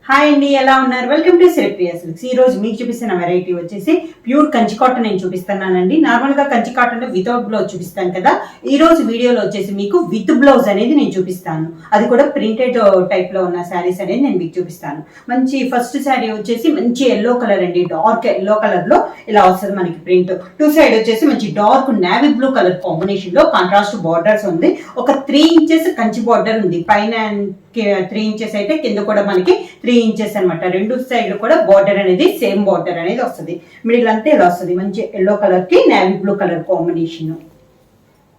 Hi అండి, ఎలా ఉన్నారు? Welcome to Sripriya silks. ఈ రోజు మీకు చూపిస్తున్న వెరైటీ వచ్చేసి ప్యూర్ కంచి కాటన్ నేను చూపిస్తున్నానండి. నార్మల్ గా కంచి కాటన్ లో వితౌట్ బ్లౌజ్ చూపిస్తాను కదా, ఈ రోజు వీడియోలో వచ్చేసి మీకు విత్ బ్లౌజ్ అనేది నేను చూపిస్తాను. అది కూడా ప్రింటెడ్ టైప్ లో ఉన్న శారీస్ అనేది నేను మీకు చూపిస్తాను. మంచి ఫస్ట్ శారీ వచ్చేసి మంచి ఎల్లో కలర్ అండి, డార్క్ ఎల్లో కలర్ లో ఇలా వస్తుంది మనకి ప్రింట్. టూ సైడ్ వచ్చేసి మంచి dark navy blue colour combination లో కాంట్రాస్ట్ బార్డర్స్ ఉంది. ఒక 3 ఇంచెస్ కంచి బార్డర్ ఉంది, పైన 3 ఇంచెస్ అయితే కింద కూడా మనకి 3 ఇంచెస్ అనమాట. రెండు సైడ్ కూడా బార్డర్ అనేది సేమ్ బార్డర్ అనేది వస్తుంది. మిడిల్ అంతా ఇలా వస్తుంది, మంచి ఎల్లో కలర్ కి నావీ బ్లూ కలర్ కాంబినేషన్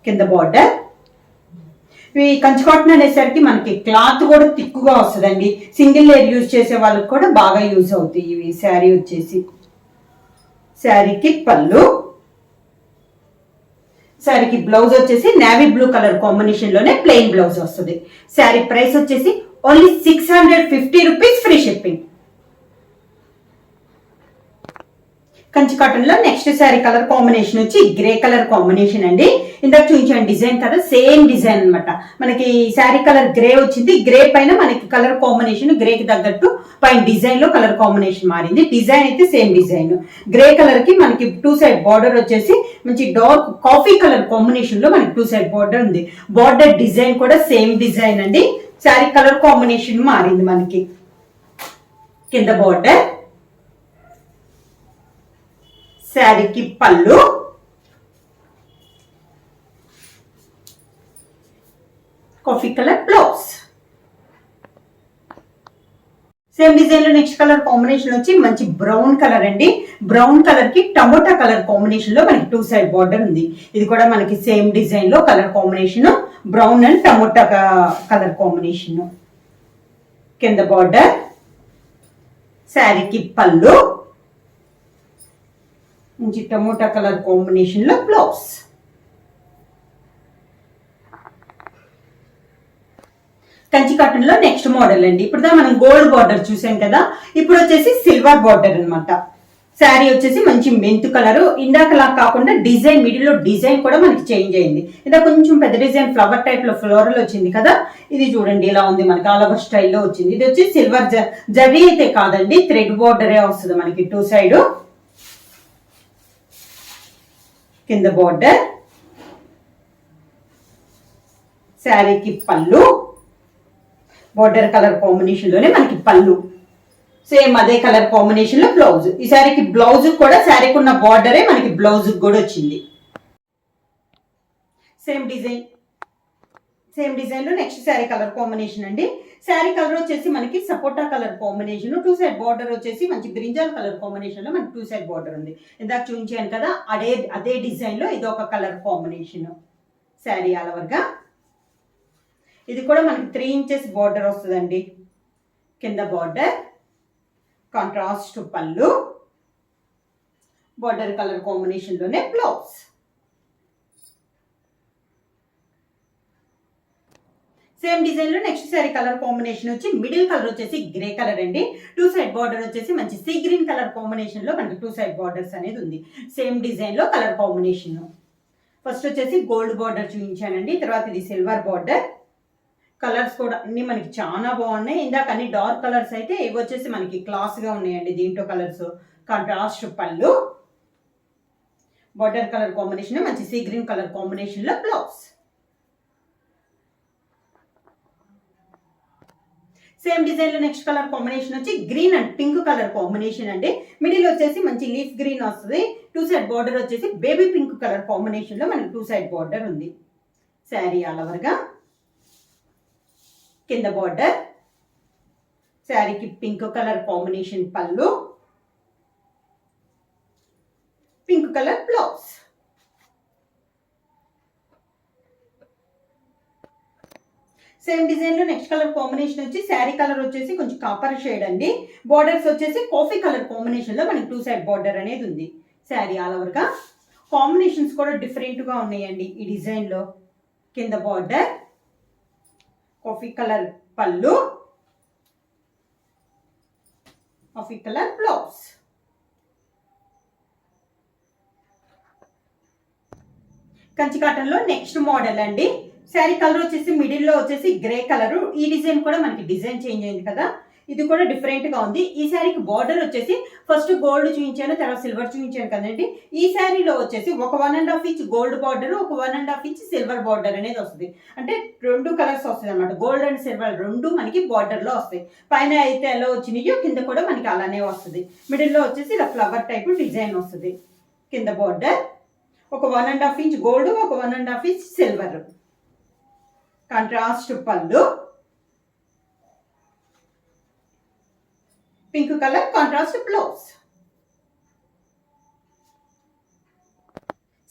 కింద బార్డర్. ఇవి కంచి కాటన్ అనేసరికి మనకి క్లాత్ కూడా థిక్గా వస్తుందండి. సింగిల్ లేయర్ యూజ్ చేసే వాళ్ళకి కూడా బాగా యూజ్ అవుతాయి ఇవి. శారీ వచ్చేసి శారీకి పళ్ళు, శారీకి బ్లౌజ్ వచ్చేసి నావీ బ్లూ కలర్ కాంబినేషన్ లోనే ప్లెయిన్ బ్లౌజ్ వస్తుంది. శారీ ప్రైస్ వచ్చేసి only 650 rupees, free shipping. Kanchi cotton లో నెక్స్ట్ శారీ కలర్ కాంబినేషన్ వచ్చి గ్రే కలర్ కాంబినేషన్ అండి. ఇందాక చూపించాను డిజైన్ కదా, సేమ్ డిజైన్ అనమాట. మనకి శారీ కలర్ గ్రే వచ్చింది, గ్రే పైన మనకి కలర్ కాంబినేషన్ గ్రే కి తగ్గట్టు పైన డిజైన్ లో కలర్ కాంబినేషన్ మారింది. డిజైన్ అయితే సేమ్ డిజైన్. గ్రే కలర్ కి మనకి 2 సైడ్ బార్డర్ వచ్చేసి మంచి డార్క్ కాఫీ కలర్ కాంబినేషన్ లో మనకి 2 సైడ్ బార్డర్ ఉంది. బార్డర్ డిజైన్ కూడా సేమ్ డిజైన్ అండి. శారీ కలర్ కాంబినేషన్ మారింది మనకి. కింద బార్డర్, శారీకి పళ్ళు, coffee colour blouse. Same design లో నెక్స్ట్ కలర్ కాంబినేషన్ వచ్చి మంచి బ్రౌన్ కలర్ అండి. బ్రౌన్ కలర్ కి టమోటా కలర్ కాంబినేషన్ లో మనకి 2 సైడ్ బార్డర్ ఉంది. ఇది కూడా మనకి సేమ్ డిజైన్ లో colour combination brown and tomato colour combination. కింద బార్డర్, శారీకి పళ్ళు, మంచి టమోటా కలర్ కాంబినేషన్ లో బ్లౌజ్. కంచి కాటన్ లో నెక్స్ట్ మోడల్ అండి. ఇప్పుడు మనం గోల్డ్ బార్డర్ చూసాం కదా, ఇప్పుడు వచ్చేసి సిల్వర్ బార్డర్ అనమాట. శారీ వచ్చేసి మంచి మెంతు కలర్. ఇందాకలా కాకుండా డిజైన్ మిడిల్ లో డిజైన్ కూడా మనకి చేంజ్ అయింది. ఇలా కొంచెం పెద్ద డిజైన్ ఫ్లవర్ టైప్ లో ఫ్లోరల్ వచ్చింది కదా, ఇది చూడండి ఇలా ఉంది మనకి ఆల్ ఓవర్ స్టైల్లో వచ్చింది. ఇది వచ్చి సిల్వర్ జరీ అయితే కాదండి, థ్రెడ్ బార్డరే వస్తుంది మనకి 2 సైడ్. కింద బార్డర్, శారీకి పళ్ళు, బార్డర్ కలర్ కాంబినేషన్ లోనే మనకి పళ్ళు, సేమ్ అదే కలర్ కాంబినేషన్ లో బ్లౌజ్. ఈ శారీకి బ్లౌజ్ కూడా శారీకి ఉన్న బార్డరే మనకి బ్లౌజ్ కూడా వచ్చింది. సేమ్ డిజైన్ లో నెక్స్ట్ శారీ కలర్ కాంబినేషన్ అండి. శారీ కలర్ వచ్చేసి మనకి సపోటా కలర్ కాంబినేషన్, 2 సైడ్ బార్డర్ వచ్చేసి మంచి బ్రింజాల్ కలర్ కాంబినేషన్ లో మనకి 2 సైడ్ బార్డర్ ఉంది. ఇందాక చూపించాను కదా, అదే డిజైన్ లో ఇది ఒక colour combination. Sari all over గా ఇది కూడా మనకి 3 ఇంచెస్ బార్డర్ వస్తుందండి. కింద బార్డర్, కాంట్రాస్ట్ పళ్ళు, బార్డర్ కలర్ కాంబినేషన్ లోనే బ్లౌజ్. సేమ్ డిజైన్ లో నెక్స్ట్ శారీ కలర్ కాంబినేషన్ వచ్చి మిడిల్ కలర్ వచ్చేసి గ్రే కలర్ అండి. 2 సైడ్ బార్డర్ వచ్చేసి మంచి సీ గ్రీన్ కలర్ కాంబినేషన్ లో మనకి 2 సైడ్ బార్డర్స్ అనేది ఉంది. సేమ్ డిజైన్ లో కలర్ కాంబినేషన్. ఫస్ట్ వచ్చేసి గోల్డ్ బార్డర్ చూపించానండి, తర్వాత ఇది సిల్వర్ బార్డర్. కలర్స్ కూడా అన్ని మనకి చాలా బాగున్నాయి. ఇందాక అన్ని డార్క్ కలర్స్ అయితే ఇవి వచ్చేసి మనకి క్లాస్ గా ఉన్నాయండి. దీంట్లో కలర్స్ కాంట్రాస్ట్ పళ్ళు, బార్డర్ కలర్ కాంబినేషన్ మంచి సీ గ్రీన్ కలర్ కాంబినేషన్ లో బ్లౌజ్. సేమ్ డిజైన్ లో నెక్స్ట్ కలర్ కాంబినేషన్ వచ్చి green and pink colour combination అండి. మిడిల్ వచ్చేసి మంచి లీఫ్ గ్రీన్ వస్తుంది. 2 సైడ్ బార్డర్ వచ్చేసి బేబీ పింక్ కలర్ కాంబినేషన్ లో మనకి 2 సైడ్ బార్డర్ ఉంది. శారీ ఆల్ ఓవర్ గా కింద బార్డర్, శారీకి పింక్ కలర్ కాంబినేషన్ పళ్ళు, pink colour blouse. Same design లో నెక్స్ట్ కలర్ కాంబినేషన్ వచ్చి శారీ కలర్ వచ్చేసి కొంచెం కాపర్ షేడ్ అండి. బార్డర్స్ వచ్చేసి కాఫీ కలర్ కాంబినేషన్ లో మనకి 2 సైడ్ బార్డర్ అనేది ఉంది. శారీ ఆల్ ఓవర్ గా కాంబినేషన్స్ కూడా డిఫరెంట్ గా ఉన్నాయండి ఈ డిజైన్ లో. కింద బార్డర్, కాఫీ కలర్ పళ్ళు, coffee colour blouse. Kanchi cotton లో నెక్స్ట్ మోడల్ అండి. శారీ కలర్ వచ్చేసి మిడిల్ లో వచ్చేసి గ్రే కలర్. ఈ డిజైన్ కూడా మనకి డిజైన్ చేంజ్ అయింది కదా. ఇది కూడా డిఫరెంట్ గా ఉంది. ఈ శారీకి బార్డర్ వచ్చేసి ఫస్ట్ గోల్డ్ చూపించాను, తర్వాత సిల్వర్ చూపించాను కదండి. ఈ శారీలో వచ్చేసి ఒక 1.5 ఇంచ్ గోల్డ్ బార్డర్, ఒక 1.5 ఇంచ్ సిల్వర్ బార్డర్ అనేది వస్తుంది. అంటే 2 కలర్స్ వస్తుంది అనమాట. గోల్డ్ అండ్ సిల్వర్ 2 మనకి బార్డర్ లో వస్తాయి. పైన అయితే ఎలా వచ్చినాయో కింద కూడా మనకి అలానే వస్తుంది. మిడిల్ లో వచ్చేసి ఇలా ఫ్లవర్ టైప్ డిజైన్ వస్తుంది. కింద బార్డర్ ఒక 1.5 ఇంచ్ గోల్డ్, ఒక 1.5 ఇంచ్ సిల్వర్. కాంట్రాస్ట్ పళ్ళు, pink colour contrast blouse.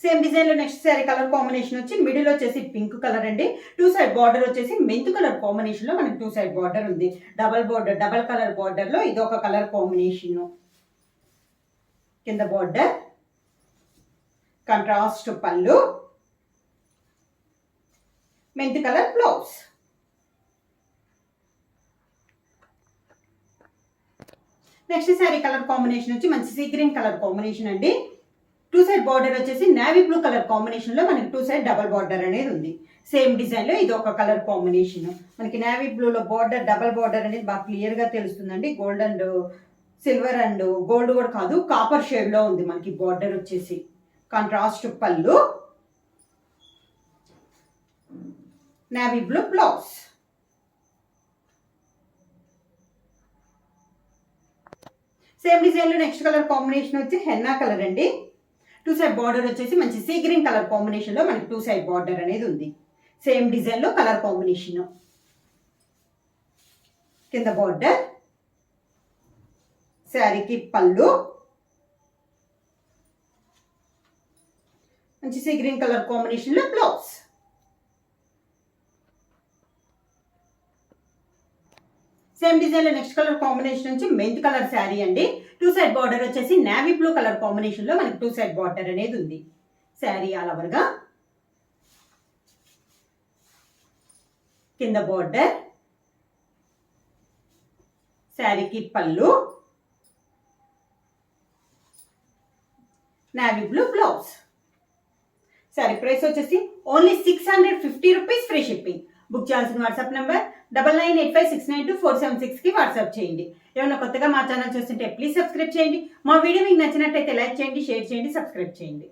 Same design లో నెక్స్ట్ శారీ కలర్ కాంబినేషన్ వచ్చి మిడిల్ వచ్చేసి పింక్ కలర్ అండి. 2 సైడ్ బార్డర్ వచ్చేసి మెంత్ కలర్ కాంబినేషన్ లో మనకి 2 సైడ్ బార్డర్ ఉంది. Double border, double colour border లో ఇది ఒక కలర్ కాంబినేషన్. కింద బార్డర్ కాంట్రాస్ట్ పళ్ళు, mint colour blouse. Next sari colour combination వచ్చి మంచి సీ గ్రీన్ కలర్ కాంబినేషన్ అండి. 2 సైడ్ బార్డర్ వచ్చేసి నేవీ బ్లూ కలర్ కాంబినేషన్ లో మనకి 2 సైడ్ డబల్ బార్డర్ అనేది ఉంది. సేమ్ డిజైన్ లో ఇది ఒక కలర్ కాంబినేషన్. మనకి నేవీ బ్లూ లో బార్డర్, డబల్ బార్డర్ అనేది బాగా క్లియర్ గా తెలుస్తుందండి. Gold and silver and gold కూడా కాదు, కాపర్ షేడ్ లో ఉంది మనకి బార్డర్ వచ్చేసి. కాంట్రాస్ట్ పళ్ళు, navy blue blouse. Same design లో నెక్స్ట్ కలర్ కాంబినేషన్ వచ్చి హెన్నా కలర్ అండి. 2 సైడ్ బార్డర్ వచ్చేసి మంచి సీ గ్రీన్ కలర్ కాంబినేషన్ లో మనకి 2 సైడ్ బార్డర్ అనేది ఉంది. సేమ్ డిజైన్ లో కలర్ కాంబినేషన్. కింద బార్డర్, శారీకి పళ్ళు, మంచి సీ గ్రీన్ కలర్ కాంబినేషన్ లో బ్లౌజ్. సేమ్ డిజైన్ లో నెక్స్ట్ కలర్ కాంబినేషన్ నుంచి మెంత్ కలర్ శారీ అండి. 2 సైడ్ బార్డర్ వచ్చేసి నేవీ బ్లూ కలర్ కాంబినేషన్ లో మనకి 2 సైడ్ బార్డర్ అనేది ఉంది. శారీ ఆల్ ఓవర్ గా. కింద బార్డర్, శారీకి పళ్ళు, navy blue blouse. Sari price వచ్చేసి only 650 rupees, free shipping. Book చేయాల్సిన వాట్సాప్ నెంబర్ 9985692476 కి వాట్సాప్ చేయండి. ఏమైనా కొత్తగా మా ఛానల్ చూస్తుంటే ప్లీజ్ సబ్స్క్రైబ్ చేయండి. మా వీడియో మీకు నచ్చినట్లయితే లైక్ చేయండి, షేర్ చేయండి, సబ్స్క్రైబ్ చేయండి.